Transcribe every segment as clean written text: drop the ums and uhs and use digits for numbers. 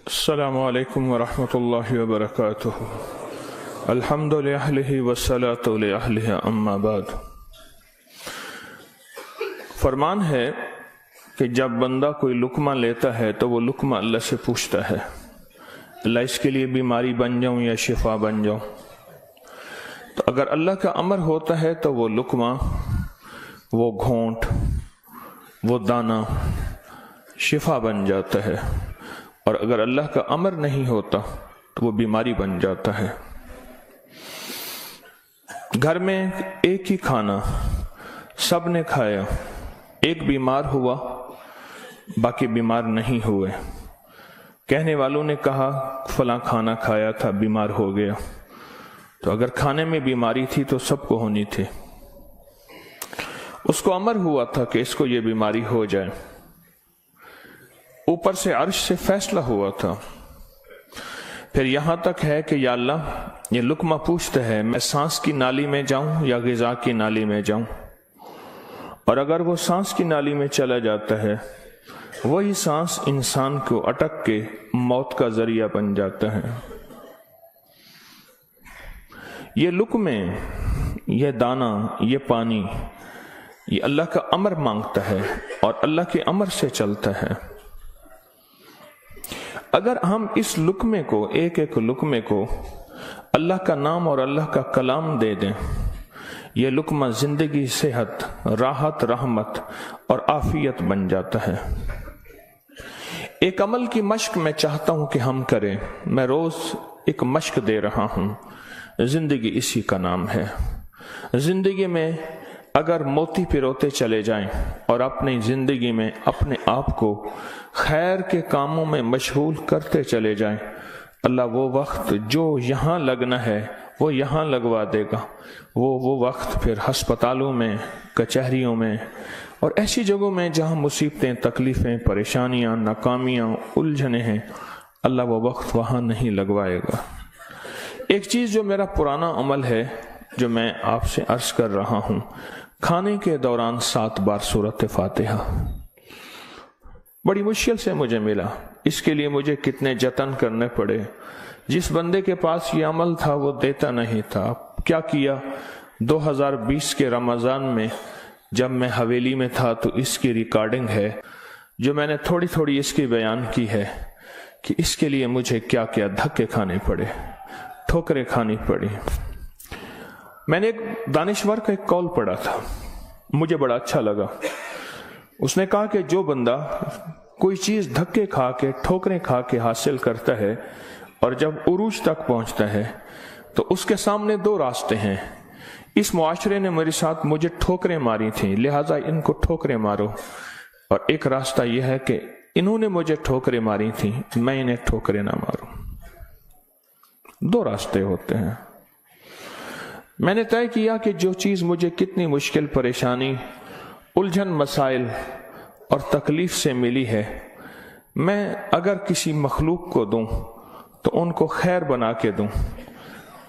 السلام علیکم ورحمۃ اللہ وبرکاتہ۔ الحمد للہ والصلاۃ لأہلہ اما بعد۔ فرمان ہے کہ جب بندہ کوئی لقمہ لیتا ہے تو وہ لقمہ اللہ سے پوچھتا ہے، اللہ اس کے لیے بیماری بن جاؤں یا شفا بن جاؤں؟ تو اگر اللہ کا امر ہوتا ہے تو وہ لقمہ، وہ گھونٹ، وہ دانہ شفا بن جاتا ہے، اور اگر اللہ کا امر نہیں ہوتا تو وہ بیماری بن جاتا ہے۔ گھر میں ایک ہی کھانا سب نے کھایا، ایک بیمار ہوا باقی بیمار نہیں ہوئے، کہنے والوں نے کہا فلاں کھانا کھایا تھا بیمار ہو گیا، تو اگر کھانے میں بیماری تھی تو سب کو ہونی تھی۔ اس کو امر ہوا تھا کہ اس کو یہ بیماری ہو جائے، اوپر سے عرش سے فیصلہ ہوا تھا۔ پھر یہاں تک ہے کہ یا اللہ یہ لقمہ پوچھتا ہے میں سانس کی نالی میں جاؤں یا غذا کی نالی میں جاؤں، اور اگر وہ سانس کی نالی میں چلا جاتا ہے وہی سانس انسان کو اٹک کے موت کا ذریعہ بن جاتا ہے۔ یہ لقمے، یہ دانہ، یہ پانی، یہ اللہ کا امر مانگتا ہے اور اللہ کے امر سے چلتا ہے۔ اگر ہم اس لقمے کو، ایک ایک لقمے کو اللہ کا نام اور اللہ کا کلام دے دیں، یہ لقمہ زندگی، صحت، راحت، رحمت اور عافیت بن جاتا ہے۔ ایک عمل کی مشق میں چاہتا ہوں کہ ہم کریں، میں روز ایک مشق دے رہا ہوں، زندگی اسی کا نام ہے۔ زندگی میں اگر موتی پروتے چلے جائیں اور اپنی زندگی میں اپنے آپ کو خیر کے کاموں میں مشغول کرتے چلے جائیں، اللہ وہ وقت جو یہاں لگنا ہے وہ یہاں لگوا دے گا۔ وہ وقت پھر ہسپتالوں میں، کچہریوں میں اور ایسی جگہوں میں جہاں مصیبتیں، تکلیفیں، پریشانیاں، ناکامیاں، الجھنیں ہیں، اللہ وہ وقت وہاں نہیں لگوائے گا۔ ایک چیز جو میرا پرانا عمل ہے جو میں آپ سے عرض کر رہا ہوں، کھانے کے دوران 7 بار سورۃ فاتحہ، بڑی مشکل سے مجھے ملا، اس کے لیے مجھے کتنے جتن کرنے پڑے۔ جس بندے کے پاس یہ عمل تھا وہ دیتا نہیں تھا۔ کیا کیا، 2020 کے رمضان میں جب میں حویلی میں تھا تو اس کی ریکارڈنگ ہے جو میں نے تھوڑی تھوڑی اس کی بیان کی ہے کہ اس کے لیے مجھے کیا کیا دھکے کھانے پڑے، ٹھوکریں کھانی پڑی۔ میں نے ایک دانشور کا ایک قول پڑھا تھا، مجھے بڑا اچھا لگا۔ اس نے کہا کہ جو بندہ کوئی چیز دھکے کھا کے، ٹھوکریں کھا کے حاصل کرتا ہے اور جب عروج تک پہنچتا ہے تو اس کے سامنے 2 راستے ہیں۔ اس معاشرے نے میرے ساتھ مجھے ٹھوکریں ماری تھیں، لہٰذا ان کو ٹھوکریں مارو، اور ایک راستہ یہ ہے کہ انہوں نے مجھے ٹھوکریں ماری تھیں، میں انہیں ٹھوکریں نہ ماروں۔ 2 راستے ہوتے ہیں۔ میں نے طے کیا کہ جو چیز مجھے کتنی مشکل، پریشانی، الجھن، مسائل اور تکلیف سے ملی ہے، میں اگر کسی مخلوق کو دوں تو ان کو خیر بنا کے دوں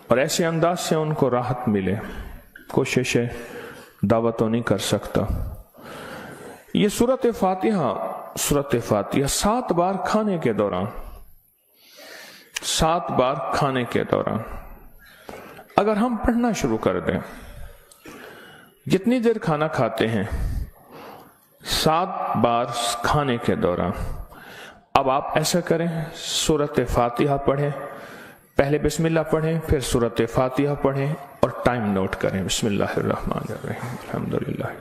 اور ایسے انداز سے ان کو راحت ملے۔ کوشش ہے، دعوت تو نہیں کر سکتا۔ یہ سورۃ فاتحہ 7 بار کھانے کے دوران، 7 بار کھانے کے دوران اگر ہم پڑھنا شروع کر دیں، جتنی دیر کھانا کھاتے ہیں 7 بار کھانے کے دوران، اب آپ ایسا کریں، سورۃ فاتحہ پڑھیں، پہلے بسم اللہ پڑھیں، پھر سورۃ فاتحہ پڑھیں اور ٹائم نوٹ کریں۔ بسم اللہ الرحمن الرحیم، الحمدللہ۔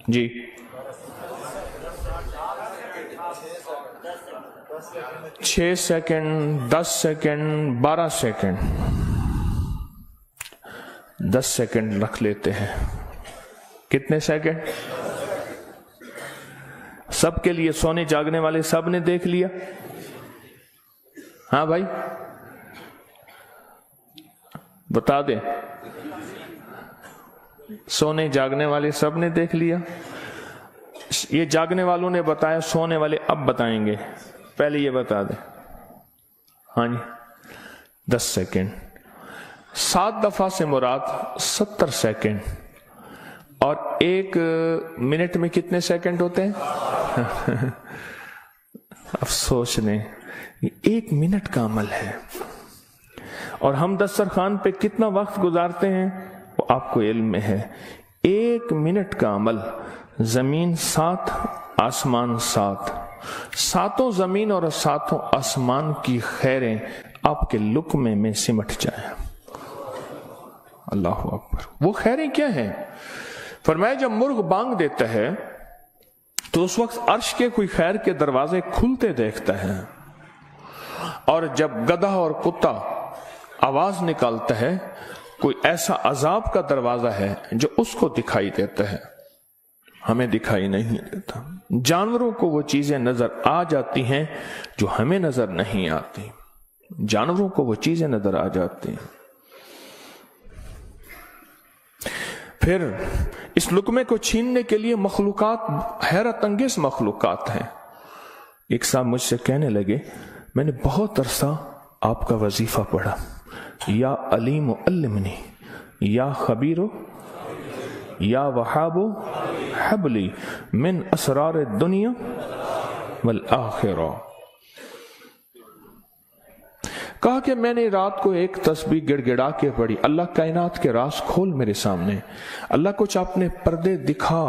جی 6 سیکنڈ، 10 سیکنڈ، 12 سیکنڈ، 10 سیکنڈ رکھ لیتے ہیں۔ کتنے سیکنڈ؟ سب کے لیے، سونے جاگنے والے سب نے دیکھ لیا؟ ہاں بھائی بتا دیں، سونے جاگنے والے سب نے دیکھ لیا؟ یہ جاگنے والوں نے بتایا، سونے والے اب بتائیں گے، پہلے یہ بتا دیں۔ ہاں جی 10 سیکنڈ۔ 7 دفعہ سے مراد 70 سیکنڈ، اور 1 منٹ میں کتنے سیکنڈ ہوتے ہیں؟ اب سوچ لیں، 1 منٹ کا عمل ہے، اور ہم دسترخوان پہ کتنا وقت گزارتے ہیں وہ آپ کو علم میں ہے۔ 1 منٹ کا عمل، زمین 7 آسمان 7، 7 زمین اور 7 آسمان کی خیریں آپ کے لقمے میں سمٹ جائیں۔ اللہ اکبر۔ وہ خیریں کیا ہیں؟ فرمایا جب مرغ بانگ دیتا ہے تو اس وقت عرش کے کوئی خیر کے دروازے کھلتے دیکھتا ہے، اور جب گدھا اور کتا آواز نکالتا ہے کوئی ایسا عذاب کا دروازہ ہے جو اس کو دکھائی دیتا ہے، ہمیں دکھائی نہیں دیتا۔ جانوروں کو وہ چیزیں نظر آ جاتی ہیں جو ہمیں نظر نہیں آتی، جانوروں کو وہ چیزیں نظر آ جاتی ہیں۔ پھر اس لقمے کو چھیننے کے لیے مخلوقات، حیرت انگیز مخلوقات ہیں۔ ایک صاحب مجھ سے کہنے لگے، میں نے بہت عرصہ آپ کا وظیفہ پڑھا، یا علیم علمنی، یا خبیر یا وہاب حبلی من اسرار الدنیا والآخرہ۔ کہا کہ میں نے رات کو ایک تسبیح گڑ گڑا کے پڑھی، اللہ کائنات کے راز کھول میرے سامنے، اللہ کچھ اپنے پردے دکھا،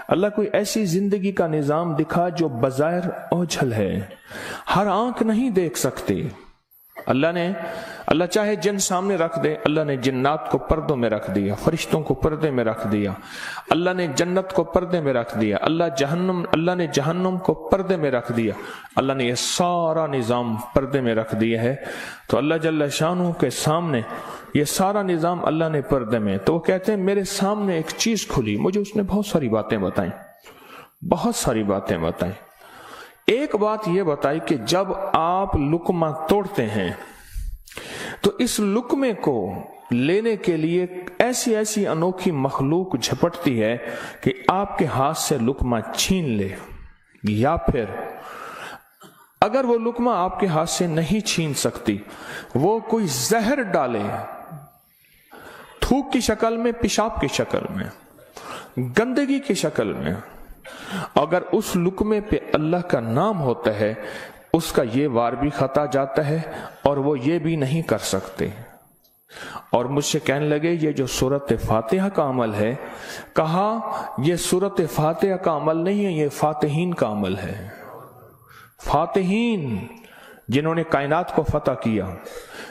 اللہ کوئی ایسی زندگی کا نظام دکھا جو بظاہر اوجھل ہے، ہر آنکھ نہیں دیکھ سکتی۔ اللہ چاہے جن سامنے رکھ دے، اللہ نے جنات کو پردوں میں رکھ دیا، فرشتوں کو پردے میں رکھ دیا، اللہ نے جنت کو پردے میں رکھ دیا، اللہ نے جہنم کو پردے میں رکھ دیا، اللہ نے یہ سارا نظام پردے میں رکھ دیا ہے۔ تو اللہ جل شانہ کے سامنے یہ سارا نظام اللہ نے پردے میں، تو وہ کہتے ہیں میرے سامنے ایک چیز کھلی، مجھے اس نے بہت ساری باتیں بتائیں، بہت ساری باتیں بتائیں۔ ایک بات یہ بتائی کہ جب آپ لقمہ توڑتے ہیں تو اس لقمے کو لینے کے لیے ایسی ایسی انوکھی مخلوق جھپٹتی ہے کہ آپ کے ہاتھ سے لقمہ چھین لے، یا پھر اگر وہ لقمہ آپ کے ہاتھ سے نہیں چھین سکتی، وہ کوئی زہر ڈالے، تھوک کی شکل میں، پیشاب کی شکل میں، گندگی کی شکل میں، اگر اس لقمے پہ اللہ کا نام ہوتا ہے، اس کا یہ وار بھی خطا جاتا ہے اور وہ یہ بھی نہیں کر سکتے۔ اور مجھ سے کہنے لگے یہ جو سورۃ فاتحہ کا عمل ہے، کہا یہ سورۃ فاتحہ کا عمل نہیں ہے، یہ فاتحین کا عمل ہے۔ فاتحین جنہوں نے کائنات کو فتح کیا،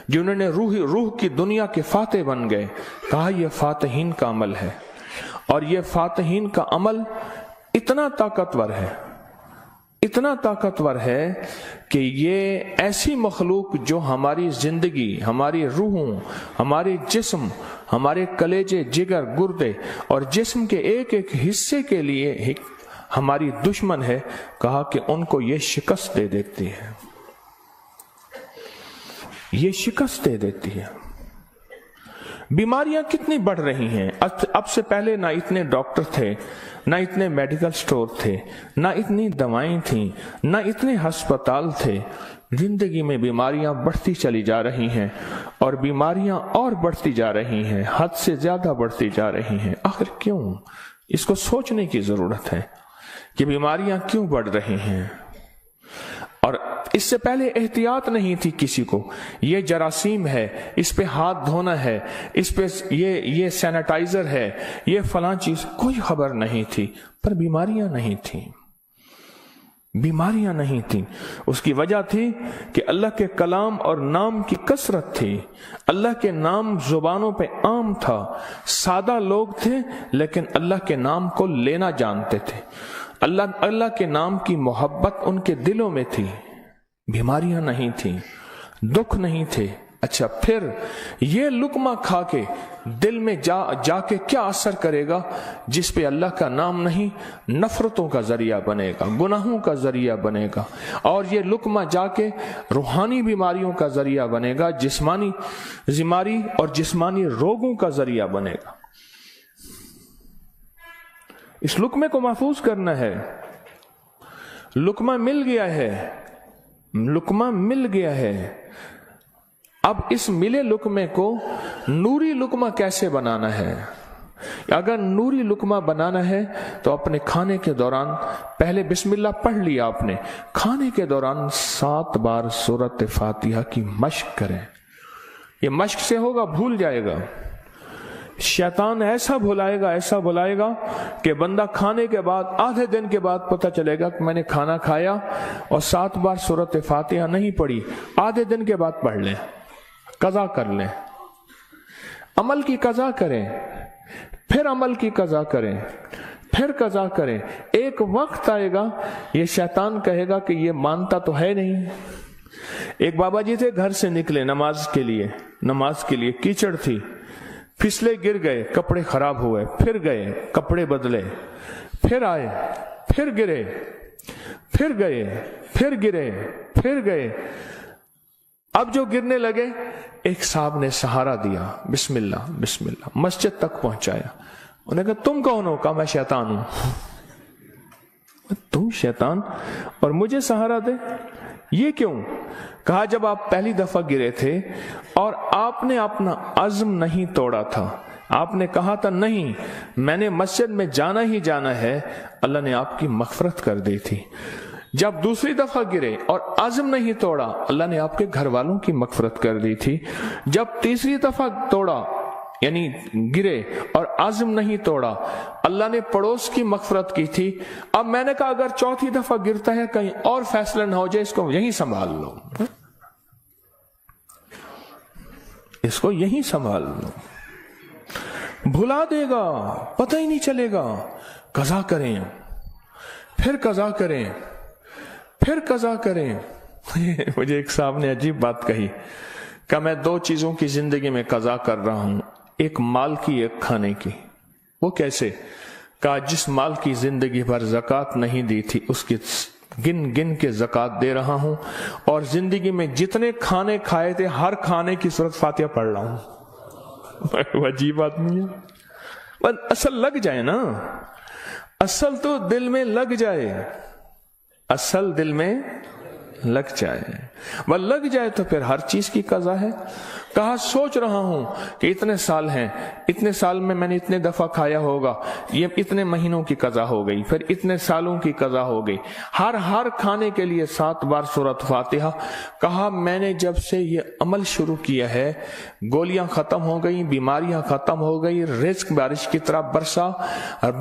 جنہوں نے روح کی دنیا کے فاتح بن گئے، کہا یہ فاتحین کا عمل ہے۔ اور یہ فاتحین کا عمل اتنا طاقتور ہے، اتنا طاقتور ہے کہ یہ ایسی مخلوق جو ہماری زندگی، ہماری روحوں، ہمارے جسم، ہمارے کلیجے، جگر، گردے اور جسم کے ایک ایک حصے کے لیے ہماری دشمن ہے، کہا کہ ان کو یہ شکست دے دیتی ہے، یہ شکست دے دیتی ہے۔ بیماریاں کتنی بڑھ رہی ہیں، اب سے پہلے نہ اتنے ڈاکٹر تھے، نہ اتنے میڈیکل سٹور تھے، نہ اتنی دوائیں تھیں، نہ اتنے ہسپتال تھے۔ زندگی میں بیماریاں بڑھتی چلی جا رہی ہیں، اور بیماریاں اور بڑھتی جا رہی ہیں، حد سے زیادہ بڑھتی جا رہی ہیں۔ آخر کیوں؟ اس کو سوچنے کی ضرورت ہے کہ بیماریاں کیوں بڑھ رہی ہیں۔ اور اس سے پہلے احتیاط نہیں تھی کسی کو، یہ جراثیم ہے، اس پہ ہاتھ دھونا ہے، اس پہ یہ سینیٹائزر ہے، یہ فلاں چیز، کوئی خبر نہیں تھی، پر بیماریاں نہیں تھیں، بیماریاں نہیں تھیں۔ اس کی وجہ تھی کہ اللہ کے کلام اور نام کی کثرت تھی، اللہ کے نام زبانوں پہ عام تھا، سادہ لوگ تھے لیکن اللہ کے نام کو لینا جانتے تھے، اللہ کے نام کی محبت ان کے دلوں میں تھی، بیماریاں نہیں تھیں، دکھ نہیں تھے۔ اچھا، پھر یہ لقمہ کھا کے دل میں جا کے کیا اثر کرے گا؟ جس پہ اللہ کا نام نہیں، نفرتوں کا ذریعہ بنے گا، گناہوں کا ذریعہ بنے گا، اور یہ لقمہ جا کے روحانی بیماریوں کا ذریعہ بنے گا، جسمانی بیماری اور جسمانی روگوں کا ذریعہ بنے گا۔ اس لقمے کو محفوظ کرنا ہے۔ لقمہ مل گیا ہے، لقمہ مل گیا ہے، اب اس ملے لقمے کو نوری لقمہ کیسے بنانا ہے؟ اگر نوری لقمہ بنانا ہے تو اپنے کھانے کے دوران پہلے بسم اللہ پڑھ لیا آپ نے، کھانے کے دوران 7 بار سورۃ فاتحہ کی مشق کریں. یہ مشق سے ہوگا، بھول جائے گا. شیطان ایسا بھلائے گا کہ بندہ کھانے کے بعد آدھے دن کے بعد پتہ چلے گا کہ میں نے کھانا کھایا اور 7 بار سورۃ فاتحہ نہیں پڑھی. آدھے دن کے بعد پڑھ لیں، قضا کر لیں، عمل کی قضا کریں، پھر عمل کی قضا کریں، پھر قضا کریں. ایک وقت آئے گا یہ شیطان کہے گا کہ یہ مانتا تو ہے نہیں. ایک بابا جی تھے، گھر سے نکلے نماز کے لیے کیچڑ تھی، پھسلے، گر گئے، کپڑے خراب ہوئے، پھر گئے، کپڑے بدلے، پھر آئے، پھر گرے، پھر گئے، پھر گرے، پھر گئے. اب جو گرنے لگے ایک صاحب نے سہارا دیا، بسم اللہ بسم اللہ، مسجد تک پہنچایا. انہوں نے کہا تم کون ہو؟ کہا میں شیطان ہوں. تم شیطان اور مجھے سہارا دے؟ یہ کیوں؟ کہا جب آپ پہلی دفعہ گرے تھے اور آپ نے اپنا عزم نہیں توڑا تھا، آپ نے کہا تھا نہیں میں نے مسجد میں جانا ہی جانا ہے، اللہ نے آپ کی مغفرت کر دی تھی. جب دوسری دفعہ گرے اور عزم نہیں توڑا، اللہ نے آپ کے گھر والوں کی مغفرت کر دی تھی. جب تیسری دفعہ توڑا یعنی گرے اور عزم نہیں توڑا، اللہ نے پڑوس کی مغفرت کی تھی. اب میں نے کہا اگر چوتھی دفعہ گرتا ہے کہیں اور فیصلہ نہ ہو جائے، اس کو یہیں سنبھال لو، اس کو یہیں سنبھال لو. بھلا دے گا، پتہ ہی نہیں چلے گا. قضا کریں، پھر قضا کریں، پھر قضا کریں. مجھے ایک صاحب نے عجیب بات کہی کہ میں 2 چیزوں کی زندگی میں قضا کر رہا ہوں، ایک مال کی، ایک کھانے کی. وہ کیسے؟ کہا جس مال کی زندگی بھر زکوٰۃ نہیں دی تھی اس کی گن گن کے زکوٰۃ دے رہا ہوں، اور زندگی میں جتنے کھانے کھائے تھے ہر کھانے کی سورۃ فاتحہ پڑھ رہا ہوں. وہ عجیب آدمی ہے. بس اصل لگ جائے نا، اصل تو دل میں لگ جائے، اصل دل میں لگ جائے. وہ لگ جائے تو پھر ہر چیز کی قضا ہے. کہا سوچ رہا ہوں کہ اتنے سال ہیں، اتنے سال میں میں نے اتنے دفعہ کھایا ہوگا، یہ اتنے مہینوں کی قضا ہو گئی، پھر اتنے سالوں کی قضا ہو گئی، ہر کھانے کے لیے 7 بار سورۃ فاتحہ. کہا میں نے جب سے یہ عمل شروع کیا ہے، گولیاں ختم ہو گئی، بیماریاں ختم ہو گئی، رزق بارش کی طرح برسا،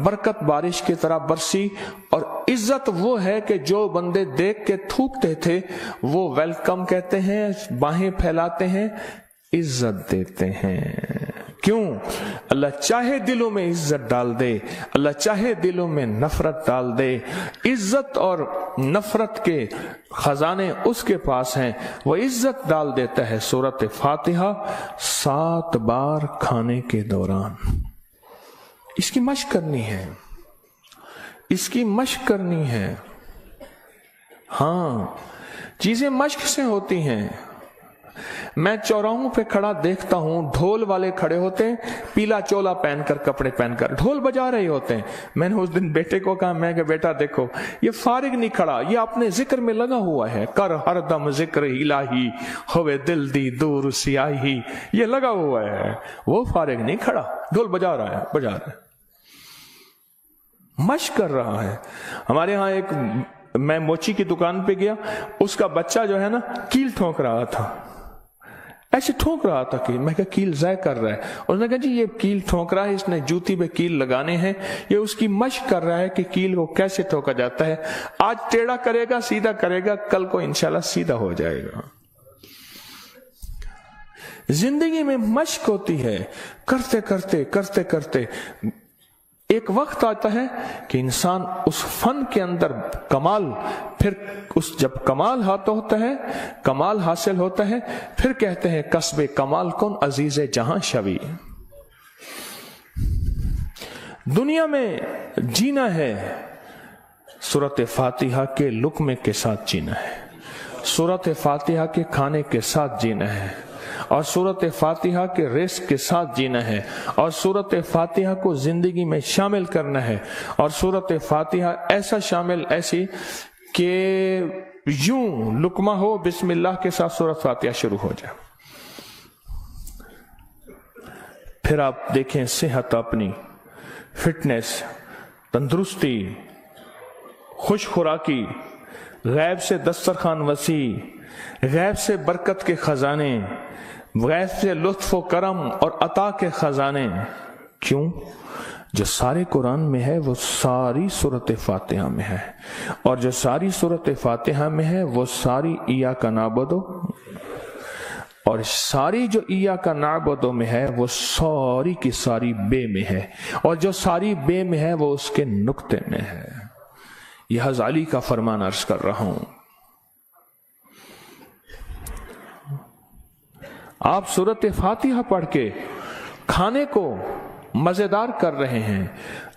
برکت بارش کی طرح برسی. اور عزت وہ ہے کہ جو بندے دیکھ کے تھوکتے تھے وہ ویلکم کہتے ہیں، باہیں پھیلاتے ہیں، عزت دیتے ہیں. کیوں؟ اللہ چاہے دلوں میں عزت ڈال دے، اللہ چاہے دلوں میں نفرت ڈال دے. عزت اور نفرت کے خزانے اس کے پاس ہیں، وہ عزت ڈال دیتا ہے. سورۃ فاتحہ 7 بار کھانے کے دوران. اس کی مشق کرنی ہے، اس کی مشق کرنی ہے. ہاں چیزیں مشق سے ہوتی ہیں. میں چوراہوں پہ کھڑا دیکھتا ہوں، ڈھول والے کھڑے ہوتے ہیں، پیلا چولا پہن کر، کپڑے پہن کر ڈھول بجا رہے ہوتے ہیں. میں نے اس دن بیٹے کو کہا، میں کہ بیٹا دیکھو یہ فارغ نہیں کھڑا، یہ اپنے ذکر میں لگا ہوا ہے. کر ہر دم ذکر الہی، ہوئے دل دی دور سیاہی، یہ لگا ہوا ہے. وہ فارغ نہیں کھڑا، ڈھول بجا رہا ہے، مشق کر رہا ہے. ہمارے ہاں ایک، میں موچی کی دکان پہ گیا، اس کا بچہ جو ہے نا کیل ٹھونک رہا تھا، ایسے ٹھونک رہا تھا کہ میں کہا کیل ضائع کر رہا ہے. اس نے کہا جی یہ کیل ٹھونک رہا ہے، اس نے جوتی پہ کیل لگانے ہیں، یہ اس کی مشق کر رہا ہے کہ کیل کو کیسے ٹھوکا جاتا ہے. آج ٹیڑھا کرے گا، سیدھا کرے گا، کل کو انشاءاللہ سیدھا ہو جائے گا. زندگی میں مشق ہوتی ہے، کرتے کرتے کرتے کرتے ایک وقت آتا ہے کہ انسان اس فن کے اندر کمال، پھر جب کمال ہوتا ہے، کمال حاصل ہوتا ہے، پھر کہتے ہیں کسب کمال کن عزیز جہاں شوی. دنیا میں جینا ہے سورۃ فاتحہ کے لقمے کے ساتھ جینا ہے، سورۃ فاتحہ کے کھانے کے ساتھ جینا ہے، اور سورۃ فاتحہ کے رزق کے ساتھ جینا ہے، اور سورۃ فاتحہ کو زندگی میں شامل کرنا ہے. اور سورۃ فاتحہ ایسا شامل، ایسی کہ یوں لقمہ ہو، بسم اللہ کے ساتھ سورۃ فاتحہ شروع ہو جائے. پھر آپ دیکھیں صحت اپنی، فٹنس، تندرستی، خوش خوراکی، غیب سے دسترخوان وسیع، غیب سے برکت کے خزانے، غیب سے لطف و کرم اور عطا کے خزانے. کیوں؟ جو سارے قرآن میں ہے وہ ساری سورۃ فاتحہ میں ہے، اور جو ساری سورۃ فاتحہ میں ہے وہ ساری ایاک نعبد، اور ساری جو ایاک نعبد میں ہے وہ ساری کی ساری بے میں ہے، اور جو ساری بے میں ہے وہ اس کے نقطے میں ہے. یہ حضرت علی کا فرمان عرض کر رہا ہوں. آپ سورۃ فاتحہ پڑھ کے کھانے کو مزیدار کر رہے ہیں،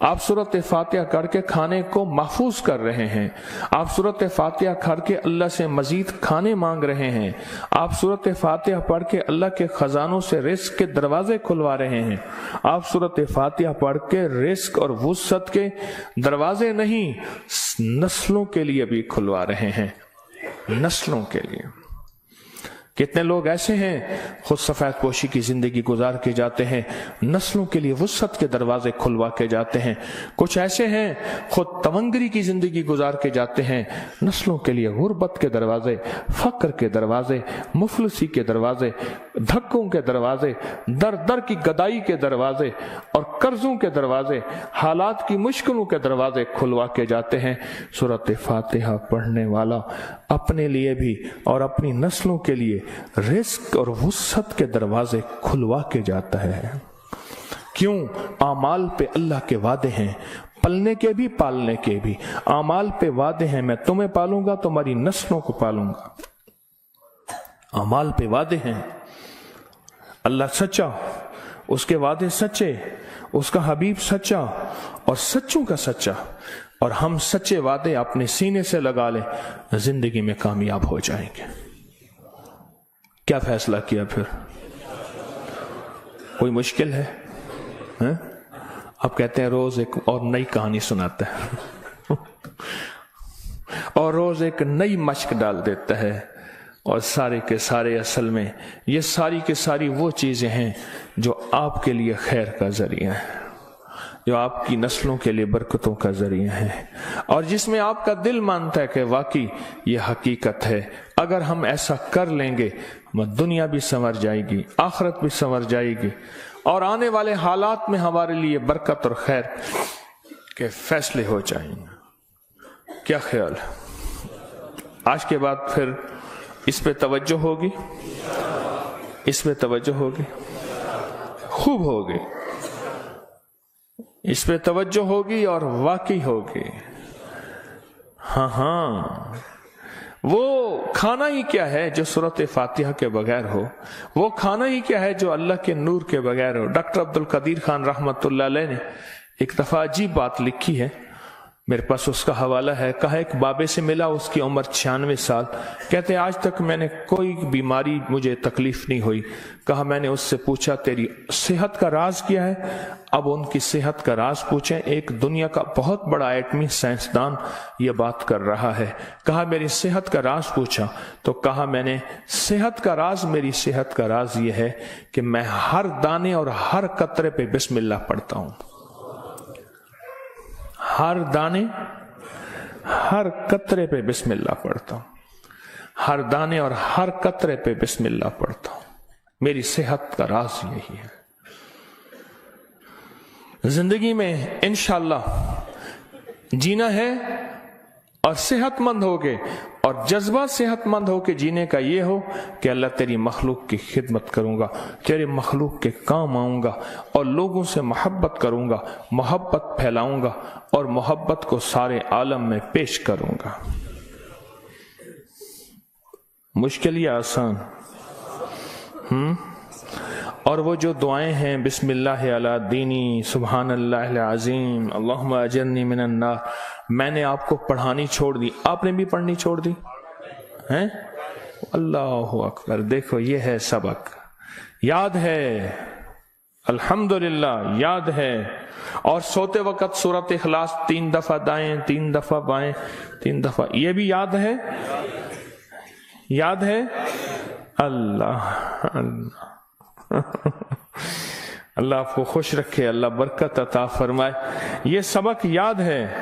آپ سورۃ فاتحہ کر کے کھانے کو محفوظ کر رہے ہیں، آپ سورۃ فاتحہ کر کے اللہ سے مزید کھانے مانگ رہے ہیں، آپ سورۃ فاتحہ پڑھ کے اللہ کے خزانوں سے رزق کے دروازے کھلوا رہے ہیں، آپ سورۃ فاتحہ پڑھ کے رزق اور وسعت کے دروازے نہیں نسلوں کے لیے بھی کھلوا رہے ہیں، نسلوں کے لیے. کتنے لوگ ایسے ہیں خود سفید پوشی کی زندگی گزار کے جاتے ہیں، نسلوں کے لیے وسعت کے دروازے کھلوا کے جاتے ہیں. کچھ ایسے ہیں خود تونگری کی زندگی گزار کے جاتے ہیں، نسلوں کے لیے غربت کے دروازے، فقر کے دروازے، مفلسی کے دروازے، دھکوں کے دروازے، در در کی گدائی کے دروازے اور قرضوں کے دروازے، حالات کی مشکلوں کے دروازے کھلوا کے جاتے ہیں. سورۃ فاتحہ پڑھنے والا اپنے لیے بھی اور اپنی نسلوں کے لیے رزق اور وسعت کے دروازے کھلوا کے جاتا ہے. کیوں؟ اعمال پہ اللہ کے وعدے ہیں، پلنے کے بھی پالنے کے بھی. اعمال پہ وعدے ہیں، میں تمہیں پالوں گا، تمہاری نسلوں کو پالوں گا. اعمال پہ وعدے ہیں. اللہ سچا، اس کے وعدے سچے، اس کا حبیب سچا اور سچوں کا سچا، اور ہم سچے وعدے اپنے سینے سے لگا لیں، زندگی میں کامیاب ہو جائیں گے. کیا فیصلہ کیا پھر؟ کوئی مشکل ہے؟ اب کہتے ہیں روز ایک اور نئی کہانی سناتا ہے اور روز ایک نئی مشق ڈال دیتا ہے، اور سارے کے سارے اصل میں یہ ساری کے ساری وہ چیزیں ہیں جو آپ کے لیے خیر کا ذریعہ ہے، جو آپ کی نسلوں کے لیے برکتوں کا ذریعہ ہے، اور جس میں آپ کا دل مانتا ہے کہ واقعی یہ حقیقت ہے. اگر ہم ایسا کر لیں گے دنیا بھی سنور جائے گی، آخرت بھی سنور جائے گی، اور آنے والے حالات میں ہمارے لیے برکت اور خیر کے فیصلے ہو جائیں گے. کیا خیال ہے؟ آج کے بعد پھر اس پہ توجہ ہوگی، اس پہ توجہ ہوگی، خوب ہوگی، اس پہ توجہ ہوگی اور واقعی ہوگی. ہاں وہ کھانا ہی کیا ہے جو سورۃ فاتحہ کے بغیر ہو، وہ کھانا ہی کیا ہے جو اللہ کے نور کے بغیر ہو. ڈاکٹر عبدالقدیر خان رحمۃ اللہ علیہ نے ایک دفعہ عجیب بات لکھی ہے، میرے پاس اس کا حوالہ ہے. کہا ایک بابے سے ملا، اس کی عمر 96 سال، کہتے ہیں آج تک میں نے کوئی بیماری مجھے تکلیف نہیں ہوئی. کہا میں نے اس سے پوچھا تیری صحت کا راز کیا ہے؟ اب ان کی صحت کا راز پوچھیں، ایک دنیا کا بہت بڑا ایٹمی سائنسدان یہ بات کر رہا ہے. کہا میری صحت کا راز پوچھا تو کہا میں نے صحت کا راز، میری صحت کا راز یہ ہے کہ میں ہر دانے اور ہر قطرے پہ بسم اللہ پڑھتا ہوں. ہر دانے ہر قطرے پہ بسم اللہ پڑھتا ہوں، ہر دانے اور ہر قطرے پہ بسم اللہ پڑھتا ہوں. میری صحت کا راز یہی ہے. زندگی میں انشاءاللہ جینا ہے اور صحت مند ہوگے، اور جذبہ صحت مند ہو کے جینے کا یہ ہو کہ اللہ تیری مخلوق کی خدمت کروں گا، تیرے مخلوق کے کام آؤں گا، اور لوگوں سے محبت کروں گا، محبت پھیلاؤں گا، اور محبت کو سارے عالم میں پیش کروں گا. مشکل یا آسان؟ اور وہ جو دعائیں ہیں بسم اللہ علی دینی، سبحان اللہ العظیم، اللہم اجرنی من النار، میں نے آپ کو پڑھانی چھوڑ دی، آپ نے بھی پڑھنی چھوڑ دی ہیں؟ اللہ اکبر. دیکھو یہ ہے سبق، یاد ہے الحمدللہ، یاد ہے. اور سوتے وقت سورۃ اخلاص 3 دفعہ دائیں، 3 دفعہ بائیں، 3 دفعہ، یہ بھی یاد ہے، یاد ہے. اللہ اللہ اللہ آپ کو خوش رکھے، اللہ برکت عطا فرمائے۔ یہ سبق یاد ہے